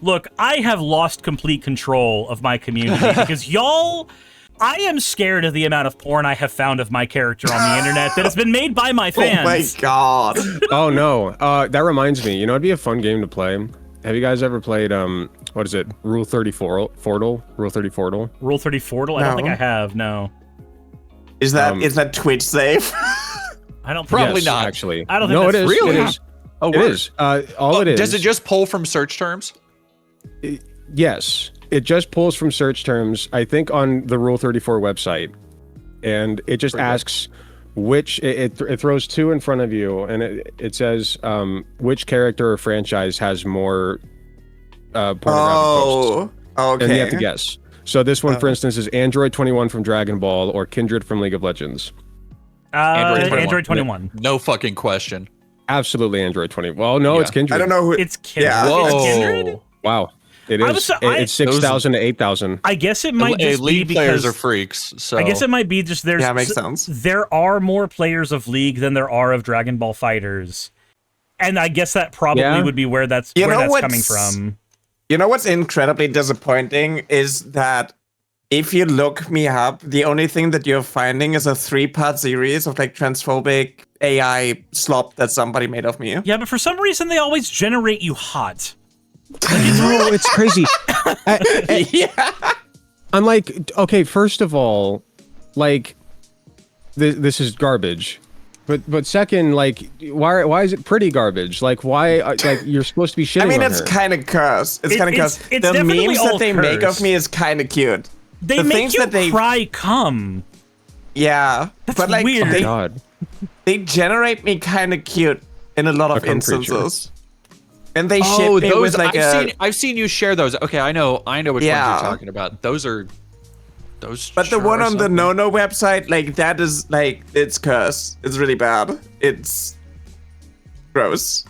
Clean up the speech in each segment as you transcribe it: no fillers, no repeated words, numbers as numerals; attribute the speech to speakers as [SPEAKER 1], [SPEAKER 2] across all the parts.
[SPEAKER 1] Look, I have lost complete control of my community because y'all... I am scared of the amount of porn I have found of my character on the internet that has been made by my fans.
[SPEAKER 2] Oh my god.
[SPEAKER 3] Oh no, that reminds me. You know, it'd be a fun game to play. Have you guys ever played, what is it? Rule34dle? Rule34dle?
[SPEAKER 1] Rule34dle? I don't think I have, no.
[SPEAKER 2] Is that Twitch safe?
[SPEAKER 1] I don't think
[SPEAKER 4] Probably not.
[SPEAKER 3] Actually.
[SPEAKER 1] I don't think
[SPEAKER 3] no,
[SPEAKER 1] that's
[SPEAKER 3] it is.
[SPEAKER 4] really.
[SPEAKER 3] It is.
[SPEAKER 4] Oh,
[SPEAKER 3] it is. All it is.
[SPEAKER 4] Does it just pull from search terms?
[SPEAKER 3] Yes. It just pulls from search terms, I think, on the Rule34 website. And it just asks which, it throws two in front of you, and it says which character or franchise has more pornographic posts.
[SPEAKER 2] Okay.
[SPEAKER 3] And you have to guess. So this one, for instance, is Android 21 from Dragon Ball or Kindred from League of Legends.
[SPEAKER 1] Android 21.
[SPEAKER 4] No fucking question.
[SPEAKER 3] Absolutely Android 20. Well, no, it's Kindred.
[SPEAKER 2] I don't know who...
[SPEAKER 1] It's Kindred.
[SPEAKER 2] Yeah.
[SPEAKER 4] Whoa.
[SPEAKER 1] It's Kindred?
[SPEAKER 3] Wow. It is. It's 6,000 to 8,000.
[SPEAKER 1] I guess it might just
[SPEAKER 4] League
[SPEAKER 1] be
[SPEAKER 4] players
[SPEAKER 1] because...
[SPEAKER 4] are freaks, so...
[SPEAKER 1] I guess it might be just there's...
[SPEAKER 2] Yeah, makes sense.
[SPEAKER 1] There are more players of League than there are of Dragon Ball Fighters. And I guess that probably would be where that's coming from.
[SPEAKER 2] You know what's incredibly disappointing is that if you look me up, the only thing that you're finding is a 3-part series of like transphobic AI slop that somebody made of me.
[SPEAKER 1] Yeah, but for some reason they always generate you hot.
[SPEAKER 3] No, it's crazy.
[SPEAKER 2] Yeah.
[SPEAKER 3] I'm like, okay, first of all, like, this is garbage. But second, like, why is it pretty garbage? Like, why? Like, you're supposed to be shitting
[SPEAKER 2] I mean,
[SPEAKER 3] on
[SPEAKER 2] it's
[SPEAKER 3] her.
[SPEAKER 2] kind of cursed. It's kind of cursed.
[SPEAKER 1] it's
[SPEAKER 2] The
[SPEAKER 1] definitely
[SPEAKER 2] memes
[SPEAKER 1] all
[SPEAKER 2] that they make
[SPEAKER 1] cursed.
[SPEAKER 2] of me is kind of cute.
[SPEAKER 1] They
[SPEAKER 2] The
[SPEAKER 1] make
[SPEAKER 2] things
[SPEAKER 1] you
[SPEAKER 2] that they-
[SPEAKER 1] cry cum.
[SPEAKER 2] Yeah.
[SPEAKER 1] That's
[SPEAKER 2] but like,
[SPEAKER 1] weird.
[SPEAKER 3] Oh, God.
[SPEAKER 2] they generate me kind of cute in a lot of
[SPEAKER 3] cum creature.
[SPEAKER 2] instances. And they ship
[SPEAKER 4] Oh,
[SPEAKER 2] me
[SPEAKER 4] those
[SPEAKER 2] with like
[SPEAKER 4] I've seen you share those. Okay, I know which ones you're talking about. Those are those.
[SPEAKER 2] But the
[SPEAKER 4] sure
[SPEAKER 2] one
[SPEAKER 4] are
[SPEAKER 2] on the
[SPEAKER 4] something.
[SPEAKER 2] No website, like that is like it's cursed. It's really bad. It's gross.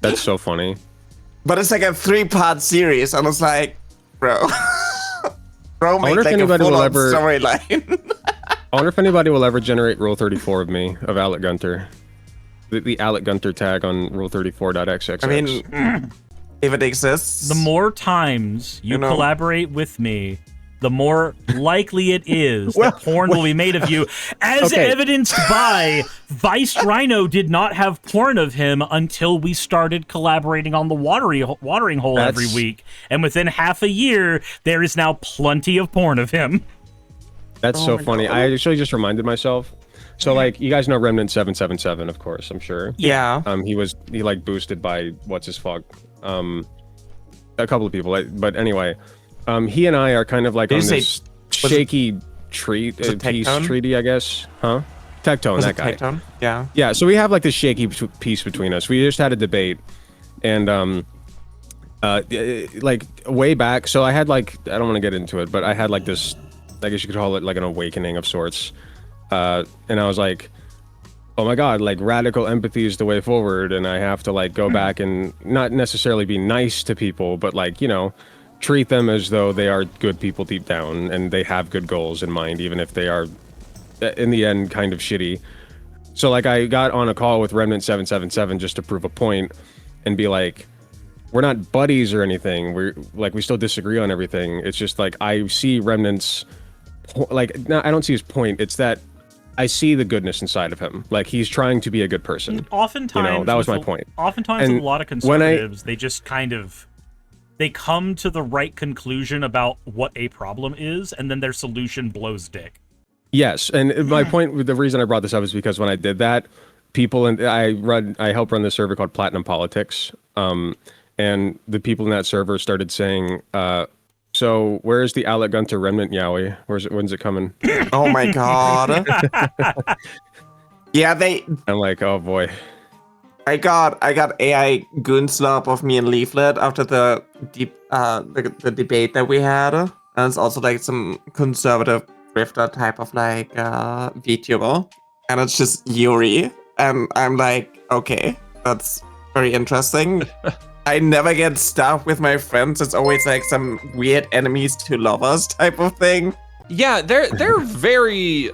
[SPEAKER 3] That's so funny.
[SPEAKER 2] But it's like a 3-part series, and it's like, bro, bro, make
[SPEAKER 3] wonder if
[SPEAKER 2] like a
[SPEAKER 3] anybody will
[SPEAKER 2] full-on
[SPEAKER 3] ever-
[SPEAKER 2] storyline.
[SPEAKER 3] I wonder if anybody will ever generate Rule 34 of me, of Alec Gunter. The Alec Gunter tag on Rule34.xxx.
[SPEAKER 2] I mean, if it exists,
[SPEAKER 1] The more times you
[SPEAKER 2] know.
[SPEAKER 1] collaborate with me, the more likely it is that porn will be made of you, as
[SPEAKER 3] Okay.
[SPEAKER 1] evidenced by Vice Rhino did not have porn of him until we started collaborating on the watering hole every
[SPEAKER 3] That's-
[SPEAKER 1] week. And within half a year, there is now plenty of porn of him.
[SPEAKER 3] That's so funny. I actually just reminded myself. So, like, you guys know Remnant 777, of course, I'm sure.
[SPEAKER 2] yeah.
[SPEAKER 3] He like boosted by what's his fuck, a couple of people. But anyway, he and I are kind of like
[SPEAKER 2] Did
[SPEAKER 3] on
[SPEAKER 2] you say-
[SPEAKER 3] this shaky peace
[SPEAKER 2] Tectone?
[SPEAKER 3] treaty, I guess, huh? Tectone,
[SPEAKER 2] Was
[SPEAKER 3] that
[SPEAKER 2] it
[SPEAKER 3] guy.
[SPEAKER 2] Tectone? Yeah.
[SPEAKER 3] Yeah, so we have like this shaky piece between us. We just had a debate, and like way back. So I had like, I don't want to get into it, but I had like this, I guess you could call it like an awakening of sorts. And I was like, oh my God, like radical empathy is the way forward. And I have to like go back and not necessarily be nice to people, but like, you know, treat them as though they are good people deep down and they have good goals in mind, even if they are in the end kind of shitty. So like I got on a call with Remnant 777 just to prove a point and be like, we're not buddies or anything. We're like, we still disagree on everything. It's just like, I see Remnant's, like, no, I don't see his point. It's that I see the goodness inside of him. Like, he's trying to be a good person.
[SPEAKER 1] Oftentimes,
[SPEAKER 3] You know, that was
[SPEAKER 1] with
[SPEAKER 3] my point.
[SPEAKER 1] Oftentimes,
[SPEAKER 3] And
[SPEAKER 1] with a lot of
[SPEAKER 3] when I-
[SPEAKER 1] conservatives, they just kind of they come to the right conclusion about what a problem is, and then their solution blows dick.
[SPEAKER 3] Yes, and my point, the reason I brought this up is because when I did that, people, and I helped run this server called Platinum Politics, and the people in that server started saying, so where's the Alec Gunter Remnant Yowie? When's it coming?
[SPEAKER 2] Oh my God. Yeah,
[SPEAKER 3] I'm like, oh boy.
[SPEAKER 2] I got AI goon slop of me and Leaflet after the debate that we had, and it's also like some conservative grifter type of like VTuber, and it's just Yuri, and I'm like, okay, that's very interesting. I never get stuff with my friends. It's always like some weird enemies to lovers type of thing.
[SPEAKER 4] Yeah, they're very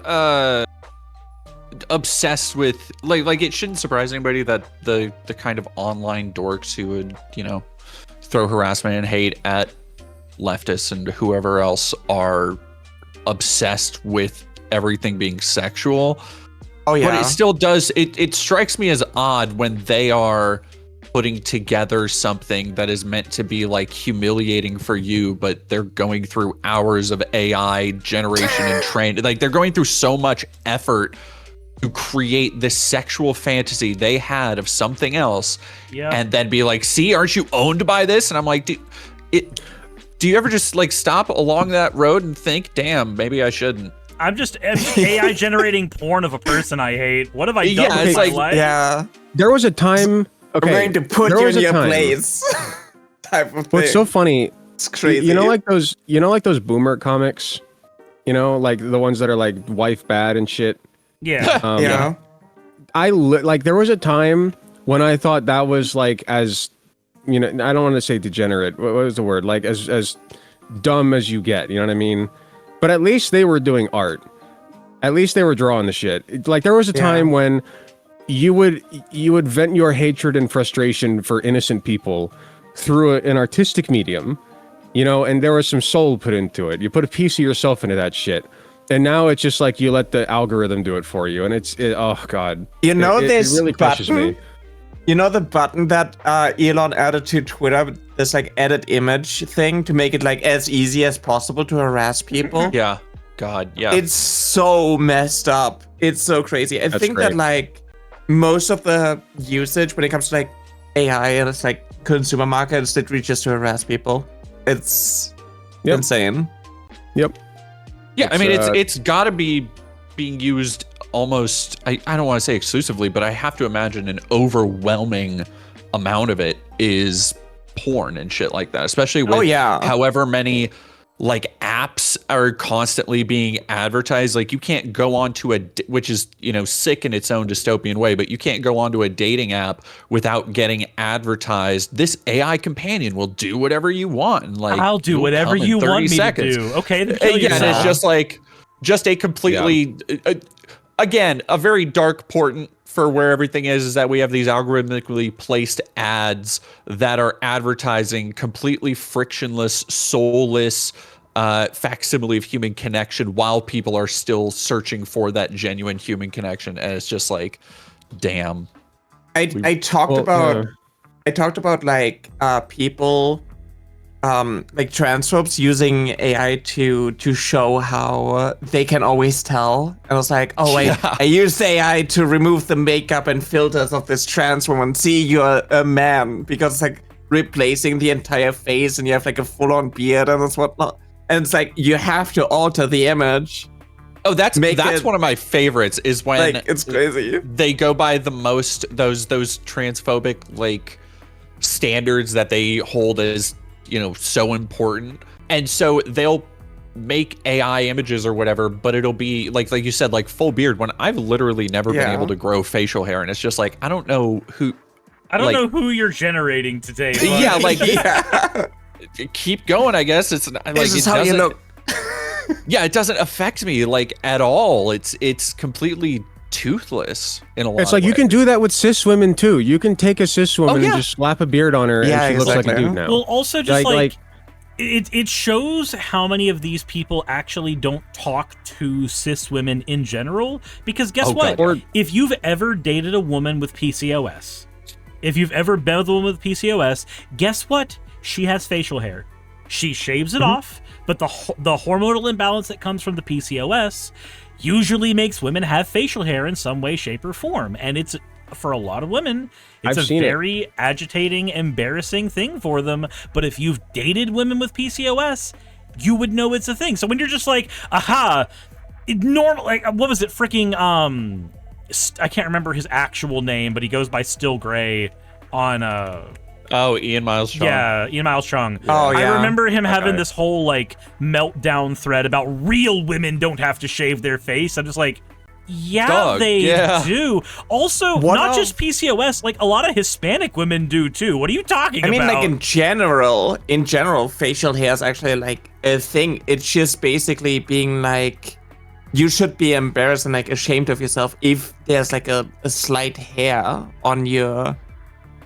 [SPEAKER 4] obsessed with like it shouldn't surprise anybody that the kind of online dorks who would, you know, throw harassment and hate at leftists and whoever else are obsessed with everything being sexual.
[SPEAKER 2] Oh yeah.
[SPEAKER 4] But it still does, it strikes me as odd when they are putting together something that is meant to be like humiliating for you, but they're going through hours of AI generation and training. Like they're going through so much effort to create this sexual fantasy they had of something else, and then be like, see, aren't you owned by this? And I'm like, do you ever just like stop along that road and think, damn, maybe I shouldn't?
[SPEAKER 1] I'm just AI generating porn of a person I hate. What have I done with my life?
[SPEAKER 2] Yeah.
[SPEAKER 3] There was a time. Okay,
[SPEAKER 2] I'm going to put you in your place. Type of thing.
[SPEAKER 3] What's so funny?
[SPEAKER 2] It's crazy.
[SPEAKER 3] You know, like those boomer comics. You know, like the ones that are like wife bad and shit.
[SPEAKER 1] Yeah.
[SPEAKER 2] Yeah.
[SPEAKER 3] Like there was a time when I thought that was like as, you know, I don't want to say degenerate. What was the word? Like as dumb as you get. You know what I mean? But at least they were doing art. At least they were drawing the shit. Like there was a time when you would vent your hatred and frustration for innocent people through an artistic medium, you know, and there was some soul put into it. You put a piece of yourself into that shit. And now it's just like you let the algorithm do it for you, and oh god.
[SPEAKER 2] You know this
[SPEAKER 3] it really crushes
[SPEAKER 2] button?
[SPEAKER 3] me.
[SPEAKER 2] You know the button that Elon added to Twitter, this like edit image thing to make it like as easy as possible to harass people?
[SPEAKER 4] Yeah. God, yeah.
[SPEAKER 2] It's so messed up. It's so crazy. I think that like most of the usage when it comes to like AI and it's like consumer market is literally just to harass people. It's insane.
[SPEAKER 3] Yep.
[SPEAKER 4] Yeah, I mean, it's got to be being used almost, I don't want to say exclusively, but I have to imagine an overwhelming amount of it is porn and shit like that, especially with however many like apps are constantly being advertised. Like you can't go on to which is, you know, sick in its own dystopian way, but you can't go onto a dating app without getting advertised. This AI companion will do whatever you want. And like,
[SPEAKER 1] I'll do whatever you want me to do. Okay, then kill yourself.
[SPEAKER 4] And it's just like, just a completely, again, a very dark portent for where everything is that we have these algorithmically placed ads that are advertising completely frictionless, soulless facsimile of human connection while people are still searching for that genuine human connection. And it's just like, damn.
[SPEAKER 2] I talked about like people like transphobes using AI to show how they can always tell. And I was like, oh wait, I used AI to remove the makeup and filters of this trans woman. See, you're a man, because it's like replacing the entire face and you have like a full-on beard and whatnot. And it's like you have to alter the image.
[SPEAKER 4] Oh, that's one of my favorites is when
[SPEAKER 2] like, it's crazy.
[SPEAKER 4] They go by the most those transphobic like standards that they hold as, you know, so important. And so they'll make AI images or whatever, but it'll be like you said, like full beard, when I've literally never been able to grow facial hair. And it's just like, I don't know who
[SPEAKER 1] who you're generating today. But.
[SPEAKER 4] Yeah, like keep going, I guess. It's like,
[SPEAKER 2] this is how you look.
[SPEAKER 4] Yeah, it doesn't affect me like at all. It's completely toothless in a lot
[SPEAKER 3] It's like
[SPEAKER 4] of ways.
[SPEAKER 3] you can do that with cis women too. You can take a cis woman and just slap a beard on her and she looks like a dude now.
[SPEAKER 1] Well, also just like it shows how many of these people actually don't talk to cis women in general, because guess what? If you've ever dated a woman with PCOS, if you've ever been with a woman with PCOS, guess what? She has facial hair. She shaves it off, but the hormonal imbalance that comes from the PCOS usually makes women have facial hair in some way, shape, or form. And it's, for a lot of women, it's a very agitating, embarrassing thing for them. But if you've dated women with PCOS, you would know it's a thing. So when you're just like, aha, normal, like, what was it, freaking, I can't remember his actual name, but he goes by Still Gray on,
[SPEAKER 4] Ian Miles Strong.
[SPEAKER 1] Yeah, Ian Miles Strong.
[SPEAKER 2] Oh, yeah.
[SPEAKER 1] I remember him having this whole, like, meltdown thread about real women don't have to shave their face. I'm just like, they do. Also, not just PCOS, like, a lot of Hispanic women do, too. What are you talking about?
[SPEAKER 2] I mean, like, in general, facial hair is actually, like, a thing. It's just basically being, like, you should be embarrassed and, like, ashamed of yourself if there's, like, a slight hair on your,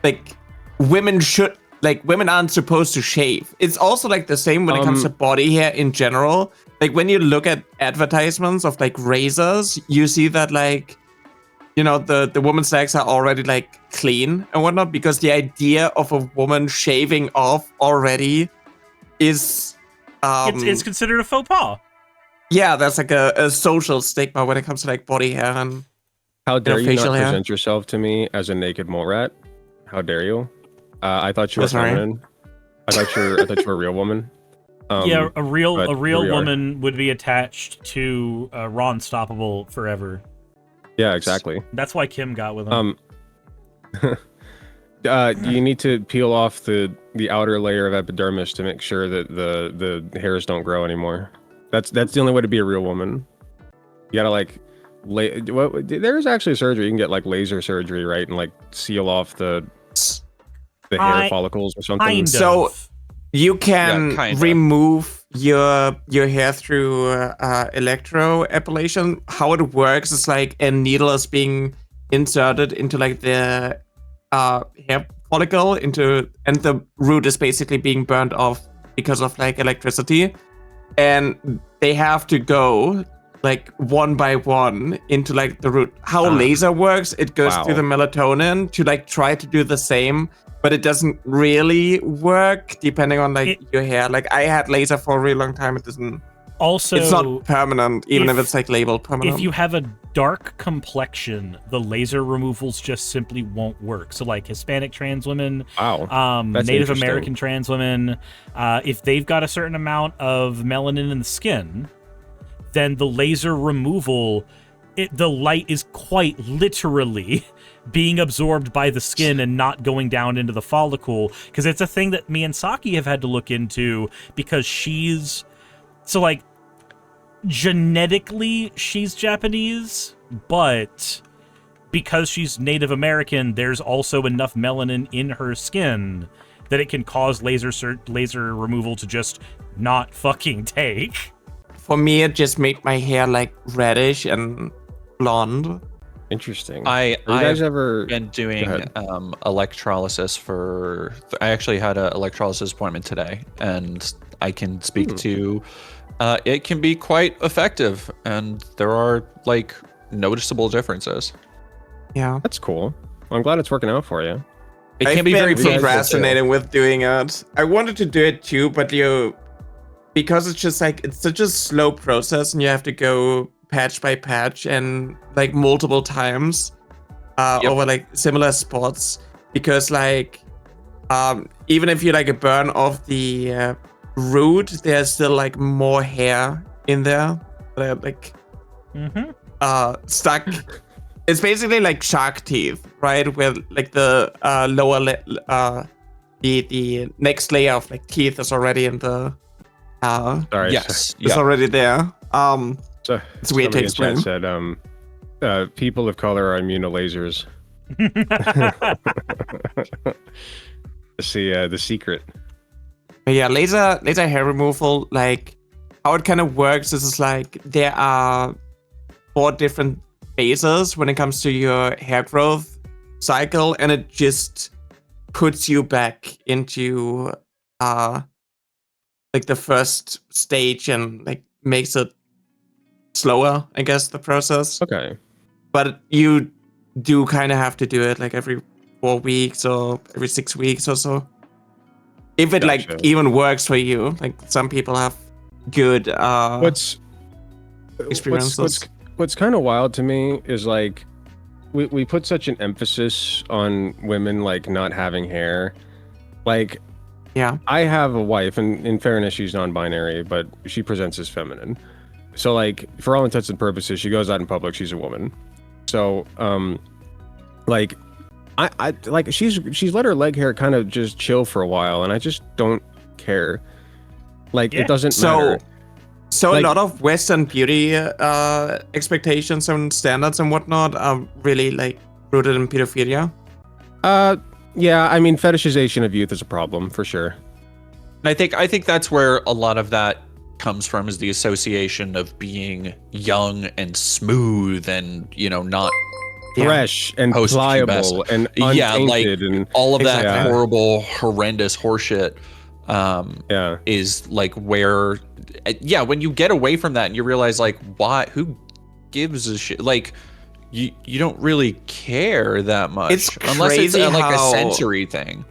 [SPEAKER 2] like... Women should like women aren't supposed to shave. It's also like the same when it comes to body hair in general. Like when you look at advertisements of like razors, you see that like, you know, the woman's legs are already like clean and whatnot, because the idea of a woman shaving off already is
[SPEAKER 1] it's considered a faux pas.
[SPEAKER 2] Yeah, that's like a social stigma when it comes to like body hair and
[SPEAKER 3] how dare you not
[SPEAKER 2] hair.
[SPEAKER 3] present yourself to me as a naked mole rat? How dare you? I thought you were feminine. I thought you were a real woman.
[SPEAKER 1] Yeah, a real woman would be attached to Ron Stoppable forever.
[SPEAKER 3] Yeah, exactly.
[SPEAKER 1] That's why Kim got with him.
[SPEAKER 3] You need to peel off the outer layer of epidermis to make sure that the hairs don't grow anymore. That's the only way to be a real woman. You gotta like there's actually surgery. You can get like laser surgery, right, and like seal off the hair follicles or something.
[SPEAKER 1] Kind of.
[SPEAKER 2] So you can remove your hair through electroablation. How it works is like a needle is being inserted into like the hair follicle and the root is basically being burned off because of like electricity, and they have to go like one by one into like the root. How laser works, it goes through the melatonin to like try to do the same, but it doesn't really work depending on like your hair. Like I had laser for a really long time. It doesn't. Also, it's not permanent, even if it's like labeled permanent.
[SPEAKER 1] If you have a dark complexion, the laser removals just simply won't work. So like Hispanic trans women, Native American trans women, if they've got a certain amount of melanin in the skin, then the laser removal, the light is quite literally being absorbed by the skin and not going down into the follicle. Because it's a thing that me and Saki have had to look into, because genetically she's Japanese, but because she's Native American, there's also enough melanin in her skin that it can cause laser removal to just not fucking take.
[SPEAKER 2] For me, it just made my hair like reddish and blonde.
[SPEAKER 3] Interesting.
[SPEAKER 4] I've been doing electrolysis for. I actually had an electrolysis appointment today, and I can speak to. It can be quite effective, and there are like noticeable differences.
[SPEAKER 2] Yeah,
[SPEAKER 3] that's cool. Well, I'm glad it's working out for you.
[SPEAKER 4] It can be very
[SPEAKER 2] procrastinating with doing it. I wanted to do it too, but because it's just like it's such a slow process, and you have to go patch by patch and like multiple times over like similar spots, because like even if you like burn off the root, there's still like more hair in there that are like stuck. It's basically like shark teeth, right? Where like the lower the next layer of like teeth is already in the it's already there.
[SPEAKER 3] So
[SPEAKER 2] it's weird to explain.
[SPEAKER 3] Said people of color are immune to lasers. See the secret.
[SPEAKER 2] Yeah, laser hair removal, like how it kind of works is like there are 4 different phases when it comes to your hair growth cycle, and it just puts you back into like the first stage and like makes it slower, I guess, the process.
[SPEAKER 3] Okay.
[SPEAKER 2] But you do kind of have to do it like every 4 weeks or every 6 weeks or so. If it like even works for you, like some people have good experiences.
[SPEAKER 3] What's kind of wild to me is like we put such an emphasis on women like not having hair. Like,
[SPEAKER 2] yeah,
[SPEAKER 3] I have a wife, and in fairness, she's non-binary, but she presents as feminine. So like for all intents and purposes, she goes out in public, she's a woman. So like I like she's let her leg hair kind of just chill for a while, and I just don't care. Like it doesn't matter.
[SPEAKER 2] So like, a lot of Western beauty expectations and standards and whatnot are really like rooted in pedophilia.
[SPEAKER 3] Yeah, I mean fetishization of youth is a problem for sure.
[SPEAKER 4] I think that's where a lot of that comes from, is the association of being young and smooth and, you know, not
[SPEAKER 3] fresh and pliable and untainted and
[SPEAKER 4] all of that horrible, horrendous horseshit. Is like where, when you get away from that and you realize like, who gives a shit? Like, you don't really care that much unless it's like a sensory thing.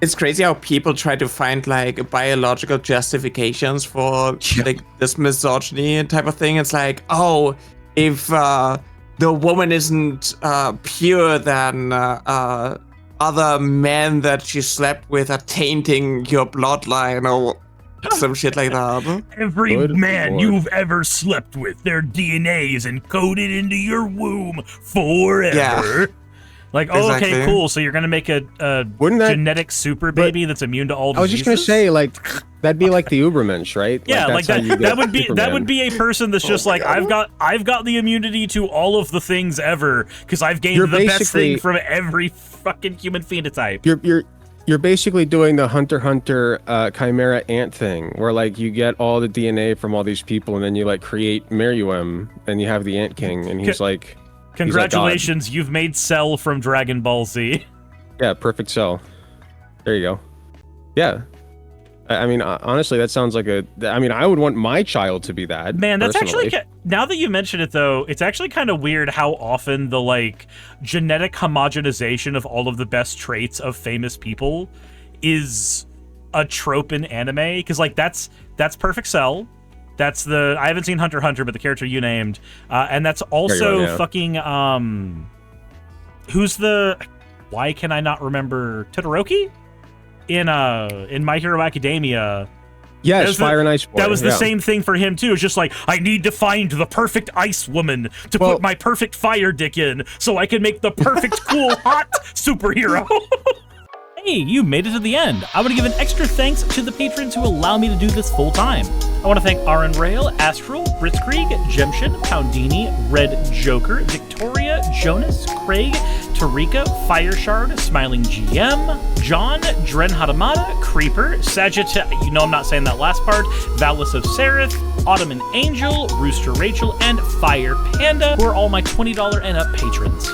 [SPEAKER 2] It's crazy how people try to find like biological justifications for like this misogyny type of thing. It's like, oh, if the woman isn't pure, then other men that she slept with are tainting your bloodline or some shit like that.
[SPEAKER 1] Every man you've ever slept with, their DNA is encoded into your womb forever. Yeah. Like,
[SPEAKER 2] exactly.
[SPEAKER 1] Okay, cool. So you're gonna make a genetic super baby that's immune to all diseases?
[SPEAKER 3] I was just gonna say, like, that'd be like the Ubermensch, right?
[SPEAKER 1] Yeah, like that would be a person that's just like, I've got the immunity to all of the things ever because I've gained the best thing from every fucking human phenotype.
[SPEAKER 3] You're basically doing the Hunter x Hunter chimera ant thing, where like you get all the DNA from all these people, and then you like create Meruem, and you have the Ant King, and he's like.
[SPEAKER 1] Congratulations, you've made Cell from Dragon Ball Z.
[SPEAKER 3] Yeah, perfect Cell. There you go. Yeah. I mean, honestly, that sounds like I would want my child to be that.
[SPEAKER 1] Man, that's
[SPEAKER 3] personally.
[SPEAKER 1] actually, now that you mention it though, it's actually kind of weird how often the like genetic homogenization of all of the best traits of famous people is a trope in anime. Because like that's perfect Cell. That's I haven't seen Hunter x Hunter, but the character you named, and that's also fucking who's why can I not remember Todoroki in My Hero Academia?
[SPEAKER 3] Yes, Fire and Ice Boy.
[SPEAKER 1] That was the same thing for him too. It's just like, I need to find the perfect ice woman to put my perfect fire dick in, so I can make the perfect cool hot superhero. Hey, you made it to the end. I want to give an extra thanks to the patrons who allow me to do this full time. I want to thank Aaron Rail, Astral, Britzkrieg, Jemshin, Poundini, Red Joker, Victoria, Jonas, Craig, Tarika, Fireshard, Smiling GM, John, Dren Hadamada, Creeper, Sagitta, you know I'm not saying that last part, Valis of Seraph, Ottoman Angel, Rooster Rachel, and Fire Panda, who are all my $20 and up patrons.